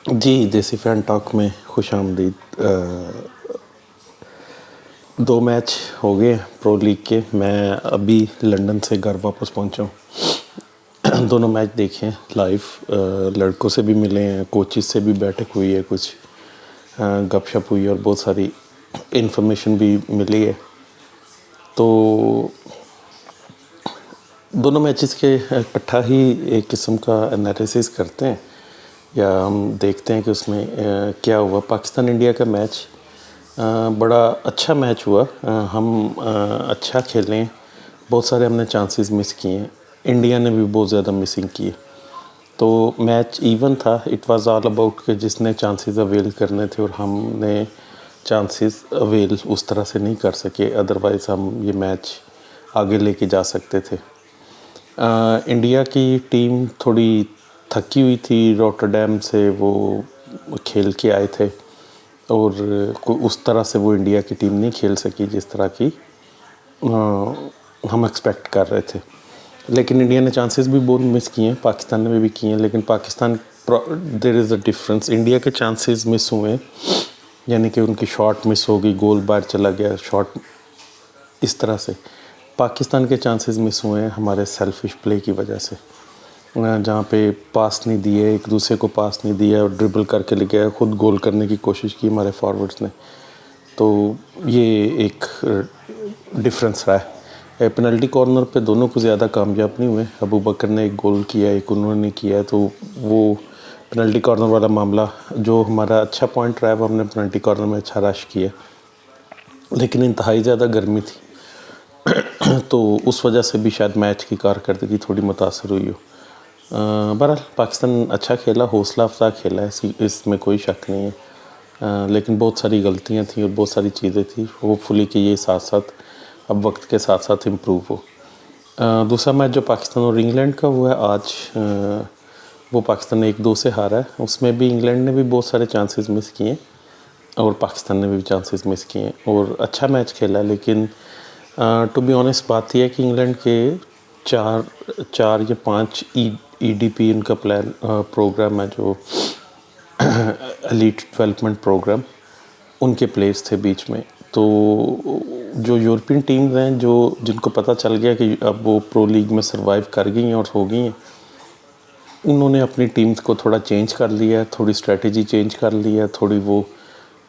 جی دیسی fan talk میں خوش آمدید۔ 2 میچ ہو گئے پرو لیگ کے، میں ابھی لنڈن سے گھر واپس پہنچا ہوں۔ دونوں میچ دیکھے ہیں لائیو، لڑکوں سے بھی ملے ہیں، کوچز سے بھی بیٹھک ہوئی ہے، کچھ گپ شپ ہوئی ہے اور بہت ساری انفارمیشن بھی ملی ہے۔ تو دونوں میچز کے اکٹھا ہی ایک قسم کا انالیسس کرتے ہیں یا ہم دیکھتے ہیں کہ اس میں کیا ہوا۔ پاکستان انڈیا کا میچ بڑا اچھا میچ ہوا، ہم اچھا کھیلیں، بہت سارے ہم نے چانسز مس کیے ہیں، انڈیا نے بھی بہت زیادہ مسنگ کیے، تو میچ ایون تھا۔ اٹ واز آل اباؤٹ کہ جس نے چانسز اویل کرنے تھے اور ہم نے چانسز اویل اس طرح سے نہیں کر سکے، ادروائز ہم یہ میچ آگے لے کے جا سکتے تھے۔ انڈیا کی ٹیم تھوڑی تھکی ہوئی تھی، روٹرڈیم سے وہ کھیل کے آئے تھے اور اس طرح سے وہ انڈیا کی ٹیم نہیں کھیل سکی جس طرح کی ہم ایکسپیکٹ کر رہے تھے۔ لیکن انڈیا نے چانسز بھی بہت مس کیے ہیں، پاکستان نے بھی کیے ہیں، لیکن پاکستان دیر از اے ڈفرینس۔ انڈیا کے چانسز مس ہوئے، یعنی کہ ان کی شاٹ مس ہو گئی، گول باہر چلا گیا شاٹ، اس طرح سے۔ پاکستان کے چانسز مس ہوئے ہیں ہمارے سیلفش پلے کی وجہ سے، جہاں پہ پاس نہیں دیے، ایک دوسرے کو پاس نہیں دیا اور ڈربل کر کے لے گیا، خود گول کرنے کی کوشش کی ہمارے فارورڈز نے۔ تو یہ ایک ڈفرینس رہا ہے۔ پینلٹی کارنر پہ دونوں کو زیادہ کامیاب نہیں ہوئے، ابو بکر نے ایک گول کیا، ایک انہوں نے کیا، تو وہ پینلٹی کارنر والا معاملہ جو ہمارا اچھا پوائنٹ رہا ہے، وہ ہم نے پینلٹی کارنر میں اچھا رش کیا، لیکن انتہائی زیادہ گرمی تھی تو اس وجہ سے بھی شاید میچ کی کارکردگی تھوڑی متاثر ہوئی ہو۔ بہرحال پاکستان اچھا کھیلا، حوصلہ افزا کھیلا ہے، اس میں کوئی شک نہیں ہے، لیکن بہت ساری غلطیاں تھیں اور بہت ساری چیزیں تھیں، ہوپ فلی کہ یہ ساتھ ساتھ اب وقت کے ساتھ ساتھ امپروو ہو۔ دوسرا میچ جو پاکستان اور انگلینڈ کا ہوا ہے آج، وہ پاکستان نے 1-2 سے ہارا ہے۔ اس میں بھی انگلینڈ نے بھی بہت سارے چانسز مس کیے ہیں اور پاکستان نے بھی چانسز مس کیے ہیں اور اچھا میچ کھیلا، لیکن ٹو بی آنیسٹ بات یہ ہے کہ انگلینڈ کے 4 یا 5 ای ڈی پی ان کا پروگرام ہے، جو ایلیٹ ڈیولپمنٹ پروگرام، ان کے پلیئرز تھے بیچ میں، تو جو یورپین ٹیمز ہیں جن کو پتہ چل گیا کہ اب وہ پرو لیگ میں سروائیو کر گئی ہیں اور ہو گئی ہیں، انہوں نے اپنی ٹیمز کو تھوڑا چینج کر لیا ہے، تھوڑی اسٹریٹجی چینج کر لی ہے، تھوڑی وہ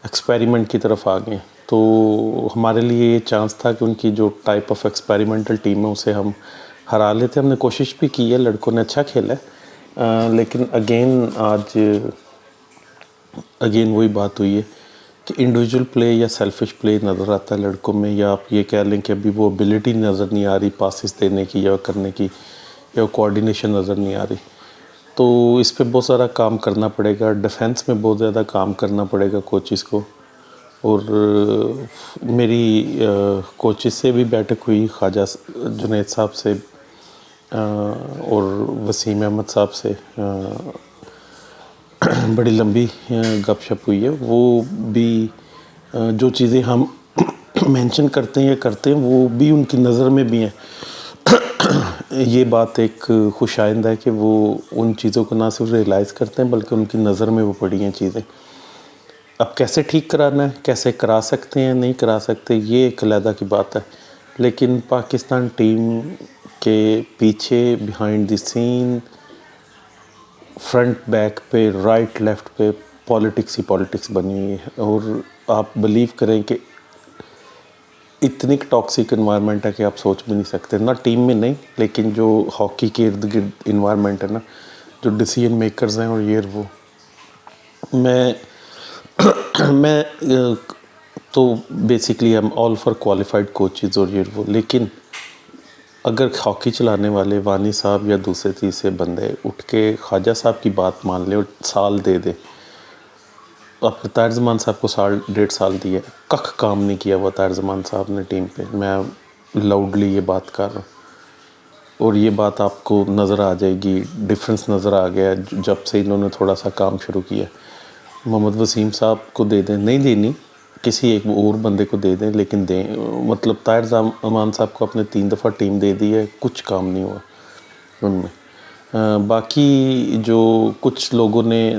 ایکسپیریمنٹ کی طرف آ گئے ہیں۔ تو ہمارے لیے یہ چانس تھا کہ ان کی جو ٹائپ آف ایکسپیریمنٹل ٹیم ہے اسے ہم ہرا لیتے۔ ہم نے کوشش بھی کی ہے، لڑکوں نے اچھا کھیلا ہے، لیکن اگین وہی بات ہوئی ہے کہ انڈیویجول پلے یا سیلفش پلے نظر آتا ہے لڑکوں میں، یا آپ یہ کہہ لیں کہ ابھی وہ ابیلٹی نظر نہیں آ رہی پاسز دینے کی یا کرنے کی، یا کوآرڈینیشن نظر نہیں آ رہی۔ تو اس پہ بہت سارا کام کرنا پڑے گا، ڈیفینس میں بہت زیادہ کام کرنا پڑے گا کوچز کو، اور میری کوچز سے بھی بیٹھک ہوئی، خواجہ جنید صاحب سے اور وسیم احمد صاحب سے، بڑی لمبی گپ شپ ہوئی ہے۔ وہ بھی جو چیزیں ہم مینشن کرتے ہیں یا کرتے ہیں وہ بھی ان کی نظر میں بھی ہیں۔ یہ بات ایک خوش آئند ہے کہ وہ ان چیزوں کو نہ صرف ریئلائز کرتے ہیں بلکہ ان کی نظر میں وہ پڑی ہیں چیزیں۔ اب کیسے ٹھیک کرانا ہے، کیسے کرا سکتے ہیں، نہیں کرا سکتے، یہ ایک علیحدہ کی بات ہے، لیکن پاکستان ٹیم کے پیچھے behind the scene, front back پہ، رائٹ لیفٹ پہ پالیٹکس ہی پالیٹکس بنی ہوئی ہے، اور آپ بلیو کریں کہ اتنی ٹاکسک انوائرمنٹ ہے کہ آپ سوچ بھی نہیں سکتے، نہ ٹیم میں نہیں، لیکن جو ہاکی کے ارد گرد انوائرمنٹ ہے نا، جو ڈیسیژن میکرز ہیں اور یہ وہ، میں تو basically am all for qualified coaches اور یہ وہ، لیکن اگر ہاکی چلانے والے وانی صاحب یا دوسرے تیسرے بندے اٹھ کے خواجہ صاحب کی بات مان لیں اور سال دے دیں، اپنے طاہر زمان صاحب کو 1.5 سال دیا، کخ کام نہیں کیا ہوا طاہر زمان صاحب نے ٹیم پہ، میں لاؤڈلی یہ بات کر رہا ہوں، اور یہ بات آپ کو نظر آ جائے گی، ڈفرینس نظر آ گیا جب سے انہوں نے تھوڑا سا کام شروع کیا۔ محمد وسیم صاحب کو دے دیں، نہیں دینی کسی ایک اور بندے کو دے دیں، لیکن دیں، مطلب طاہر زمان صاحب کو اپنے 3 دفعہ ٹیم دے دی ہے، کچھ کام نہیں ہوا ان میں۔ باقی جو کچھ لوگوں نے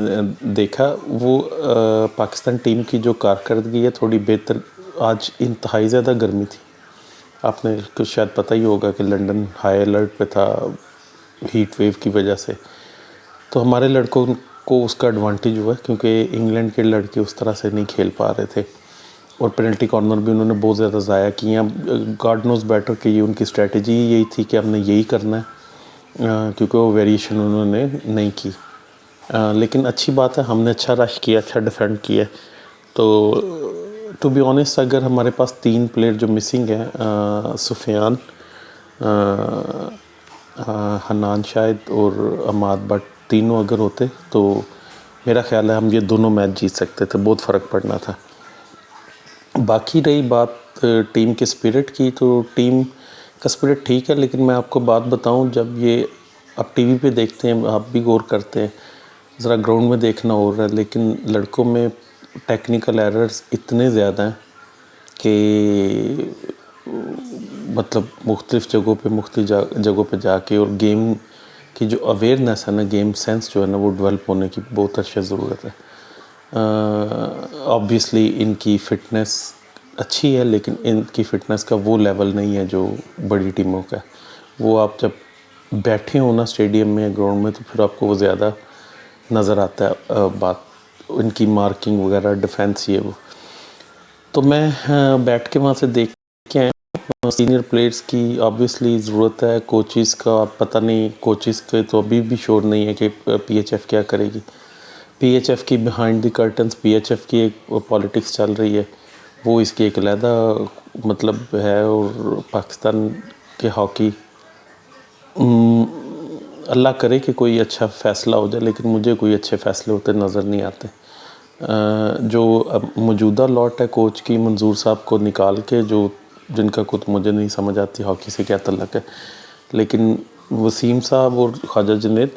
دیکھا وہ پاکستان ٹیم کی جو کارکردگی ہے تھوڑی بہتر. آج انتہائی زیادہ گرمی تھی, آپ نے کچھ شاید پتہ ہی ہوگا کہ لنڈن ہائی الرٹ پہ تھا ہیٹ ویو کی وجہ سے. تو ہمارے لڑکوں کو اس کا ایڈوانٹیج ہوا کیونکہ انگلینڈ کے لڑکے اس طرح سے نہیں کھیل پا رہے تھے, اور پینلٹی کارنر بھی انہوں نے بہت زیادہ ضائع کیے ہیں. گاڈ نوز بیٹر کہ یہ ان کی اسٹریٹجی یہی تھی کہ ہم نے یہی کرنا ہے, کیونکہ وہ ویریشن انہوں نے نہیں کی. لیکن اچھی بات ہے, ہم نے اچھا رش کیا, اچھا ڈیفینڈ کیا. تو ٹو بی آنیسٹ اگر ہمارے پاس 3 پلیئر جو مسنگ ہیں, سفیان, حنان شاہد اور عماد بٹ, تینوں اگر ہوتے تو میرا خیال ہے ہم یہ دونوں میچ جیت سکتے تھے, بہت فرق پڑنا تھا. باقی رہی بات ٹیم کے اسپرٹ کی, تو ٹیم کا اسپرٹ ٹھیک ہے, لیکن میں آپ کو بات بتاؤں, جب یہ آپ ٹی وی پہ دیکھتے ہیں, آپ بھی غور کرتے ہیں, ذرا گراؤنڈ میں دیکھنا ہو رہا ہے, لیکن لڑکوں میں ٹیکنیکل ایررز اتنے زیادہ ہیں کہ مطلب مختلف جگہوں پہ جا کے, اور گیم کی جو اویئرنیس ہے نا, گیم سینس جو ہے نا, وہ ڈیولپ ہونے کی بہت اچھی ضرورت ہے. آبویسلی ان کی فٹنس اچھی ہے, لیکن ان کی فٹنس کا وہ لیول نہیں ہے جو بڑی ٹیموں کا ہے. وہ آپ جب بیٹھے ہو نا اسٹیڈیم میں, گراؤنڈ میں, تو پھر آپ کو وہ زیادہ نظر آتا ہے بات, ان کی مارکنگ وغیرہ, ڈیفینس, یہ وہ. تو میں بیٹھ کے وہاں سے دیکھ کے آیا. سینئر پلیئرس کی آبویسلی ضرورت ہے, کوچز کا پتہ نہیں, کوچز کے تو ابھی بھی شور نہیں ہے کہ پی ایچ ایف کیا کرے گی. پی ایچ ایف کی behind the curtains P H F کی ایک پالیٹکس چل رہی ہے, وہ اس کی ایک علیحدہ مطلب ہے. اور پاکستان کے ہاکی, اللہ کرے کہ کوئی اچھا فیصلہ ہو جائے, لیکن مجھے کوئی اچھے فیصلے ہوتے نظر نہیں آتے. جو موجودہ لاٹ ہے کوچ کی, منظور صاحب کو نکال کے, جو جن کا خود مجھے نہیں سمجھ آتی ہاکی سے کیا تعلق ہے, لیکن وسیم صاحب اور خواجہ جنید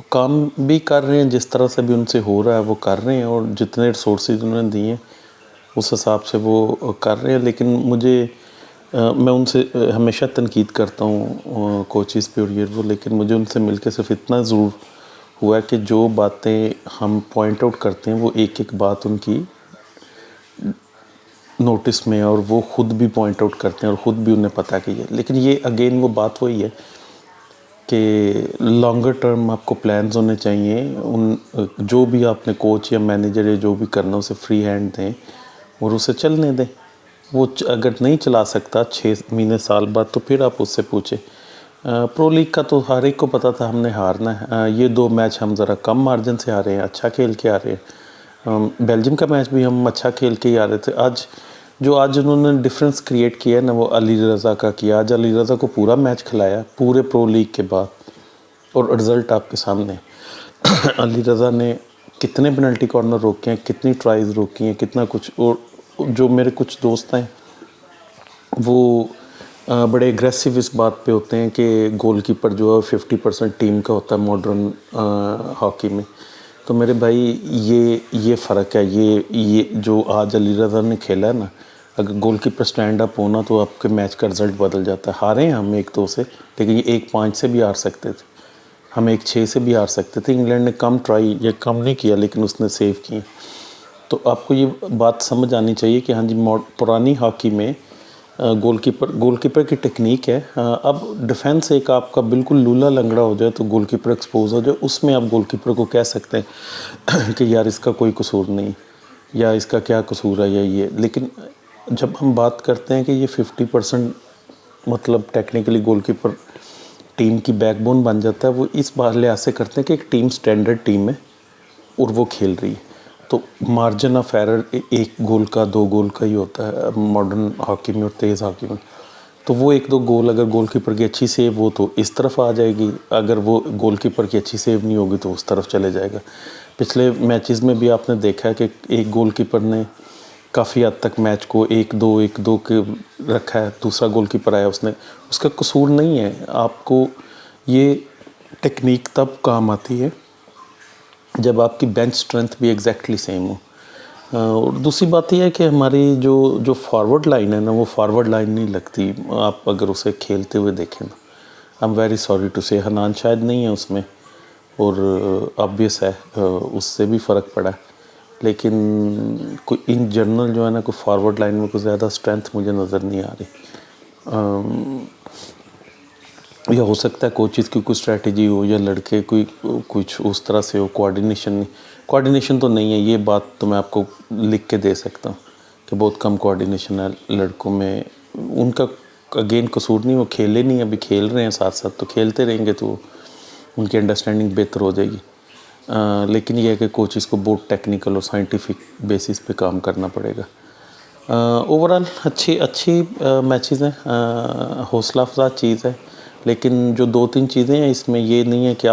کام بھی کر رہے ہیں, جس طرح سے بھی ان سے ہو رہا ہے وہ کر رہے ہیں, اور جتنے ریسورسز انہوں نے دیے ہیں اس حساب سے وہ کر رہے ہیں. لیکن مجھے میں ان سے ہمیشہ تنقید کرتا ہوں کوچز پہ اور یہ وہ, لیکن مجھے ان سے مل کے صرف اتنا ضرور ہوا ہے کہ جو باتیں ہم پوائنٹ آؤٹ کرتے ہیں وہ ایک ایک بات ان کی نوٹس میں, اور وہ خود بھی پوائنٹ آؤٹ کرتے ہیں, اور خود بھی انہیں پتہ کہ یہ. لیکن یہ اگین وہ بات وہی ہے کہ لانگر ٹرم آپ کو پلانز ہونے چاہیے. ان جو بھی آپ نے کوچ یا مینیجر یا جو بھی کرنا اسے فری ہینڈ دیں اور اسے چلنے دیں. وہ اگر نہیں چلا سکتا 6 مہینے سال بعد, تو پھر آپ اس سے پوچھیں. پرو لیگ کا تو ہر ایک کو پتہ تھا ہم نے ہارنا ہے. یہ 2 میچ ہم ذرا کم مارجن سے ہارے ہیں, اچھا کھیل کے ہارے ہیں. بیلجیم کا میچ بھی ہم اچھا کھیل کے ہی ہارے تھے. آج انہوں نے ڈفرینس کریٹ کیا ہے نا, وہ علی رضا کا کیا. آج علی رضا کو پورا میچ کھلایا پورے پرو لیگ کے بعد, اور رزلٹ آپ کے سامنے. علی رضا نے کتنے پینلٹی کارنر روکے ہیں, کتنی ٹرائز روکی ہیں, کتنا کچھ. اور جو میرے کچھ دوست ہیں وہ بڑے اگریسو اس بات پہ ہوتے ہیں کہ گول کیپر جو ہے 50% ٹیم کا ہوتا ہے ماڈرن ہاکی میں. تو میرے بھائی یہ فرق ہے. یہ جو آج علی رضا نے کھیلا ہے نا, اگر گول کیپر سٹینڈ اپ ہونا تو آپ کے میچ کا رزلٹ بدل جاتا ہے. ہارے ہیں ہم 1-2 سے, لیکن یہ 1-5 سے بھی ہار سکتے تھے, ہم 1-6 سے بھی ہار سکتے تھے. انگلینڈ نے کم ٹرائی یا کم نہیں کیا, لیکن اس نے سیو کی. تو آپ کو یہ بات سمجھ آنی چاہیے کہ ہاں جی, پرانی ہاکی میں گول کیپر کی ٹیکنیک ہے. اب ڈیفینس ایک آپ کا بالکل لولا لنگڑا ہو جائے تو گول کیپر ایکسپوز ہو جائے, اس میں آپ گول کیپر کو کہہ سکتے ہیں کہ یار اس کا کوئی قصور نہیں, یا اس کا کیا قصور ہے, یا یہ. لیکن جب ہم بات کرتے ہیں کہ یہ 50% مطلب ٹیکنیکلی گول کیپر ٹیم کی بیک بون بن جاتا ہے, وہ اس بات لحاظ سے کرتے ہیں کہ ایک ٹیم سٹینڈرڈ ٹیم ہے اور وہ کھیل رہی ہے. تو مارجن آف ایرر 1 گول کا 2 گول کا ہی ہوتا ہے ماڈرن ہاکی میں اور تیز ہاکی میں. تو وہ 1-2 گول اگر گول کیپر کی اچھی سیو ہو تو اس طرف آ جائے گی, اگر وہ گول کیپر کی اچھی سیو نہیں ہوگی تو اس طرف چلے جائے گا. پچھلے میچز میں بھی آپ نے دیکھا ہے کہ ایک گول کیپر نے کافی حد تک میچ کو 1-2 کے رکھا ہے, دوسرا گول کیپر آیا, اس کا قصور نہیں ہے. آپ کو یہ ٹیکنیک تب کام آتی ہے جب آپ کی بینچ سٹرینتھ بھی ایگزیکٹلی سیم ہو. اور دوسری بات یہ ہے کہ ہماری جو فارورڈ لائن ہے نا, وہ فارورڈ لائن نہیں لگتی آپ اگر اسے کھیلتے ہوئے دیکھیں نا. I'm very sorry to say. Hannan شاید نہیں ہے اس میں اور آبویس ہے اس سے بھی فرق پڑا ہے، لیکن کوئی ان جنرل جو ہے نا کوئی فارورڈ لائن میں کوئی زیادہ اسٹرینتھ مجھے نظر نہیں آ رہی. یا ہو سکتا ہے کوچز کی کوئی اسٹریٹجی ہو یا لڑکے کوئی کچھ اس طرح سے ہو، کوآرڈینیشن تو نہیں ہے. یہ بات تو میں آپ کو لکھ کے دے سکتا ہوں کہ بہت کم کوآرڈینیشن ہے لڑکوں میں. ان کا اگین قصور نہیں، وہ کھیلے نہیں، ابھی کھیل رہے ہیں ساتھ ساتھ، تو کھیلتے رہیں گے تو ان کی انڈرسٹینڈنگ بہتر ہو جائے گی. لیکن یہ ہے کہ کوچز کو بہت ٹیکنیکل اور سائنٹیفک بیسس پہ کام کرنا پڑے گا. اوورآل اچھی میچز ہیں، حوصلہ افزا چیز ہے. لیکن جو 2-3 چیزیں ہیں اس میں یہ نہیں ہے کہ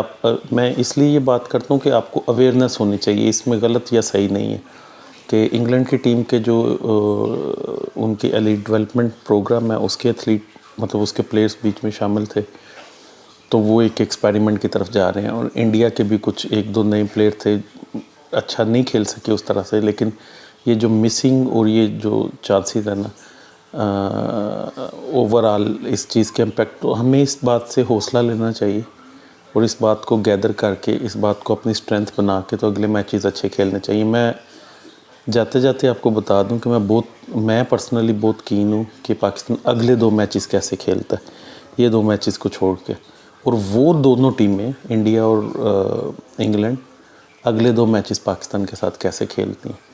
میں اس لیے یہ بات کرتا ہوں کہ آپ کو اویئرنیس ہونی چاہیے، اس میں غلط یا صحیح نہیں ہے کہ انگلینڈ کی ٹیم کے جو ان کے ایلیٹ ڈیولپمنٹ پروگرام ہے اس کے ایتھلیٹ مطلب اس کے پلیئرز بیچ میں شامل تھے، تو وہ ایک ایکسپیریمنٹ کی طرف جا رہے ہیں. اور انڈیا کے بھی کچھ 1-2 نئے پلیئر تھے، اچھا نہیں کھیل سکے اس طرح سے، لیکن یہ جو مسنگ اور یہ جو چانسز ہے نا اوورآل اس چیز کے امپیکٹ، تو ہمیں اس بات سے حوصلہ لینا چاہیے اور اس بات کو گیدر کر کے اس بات کو اپنی اسٹرینتھ بنا کے تو اگلے میچز اچھے کھیلنے چاہیے. میں جاتے جاتے آپ کو بتا دوں کہ میں پرسنلی بہت کین ہوں کہ پاکستان اگلے 2 میچز کیسے کھیلتا ہے، یہ 2 میچز کو چھوڑ کے. اور وہ دونوں ٹیمیں انڈیا اور انگلینڈ اگلے 2 میچز پاکستان کے ساتھ کیسے کھیلتی ہیں.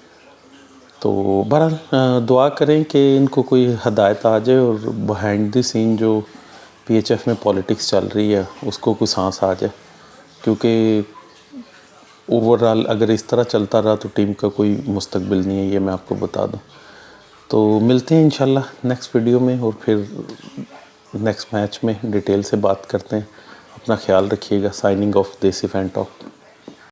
تو بہرحال دعا کریں کہ ان کو کوئی ہدایت آ جائے اور بہائنڈ دی سین جو پی ایچ ایف میں پالیٹکس چل رہی ہے اس کو کوئی سانس آ جائے، کیونکہ اوورآل اگر اس طرح چلتا رہا تو ٹیم کا کوئی مستقبل نہیں ہے، یہ میں آپ کو بتا دوں. تو ملتے ہیں انشاءاللہ نیکسٹ ویڈیو میں اور پھر نیکسٹ میچ میں ڈیٹیل سے بات کرتے ہیں. اپنا خیال رکھیے گا. سائننگ آف دیسی فین ٹاک.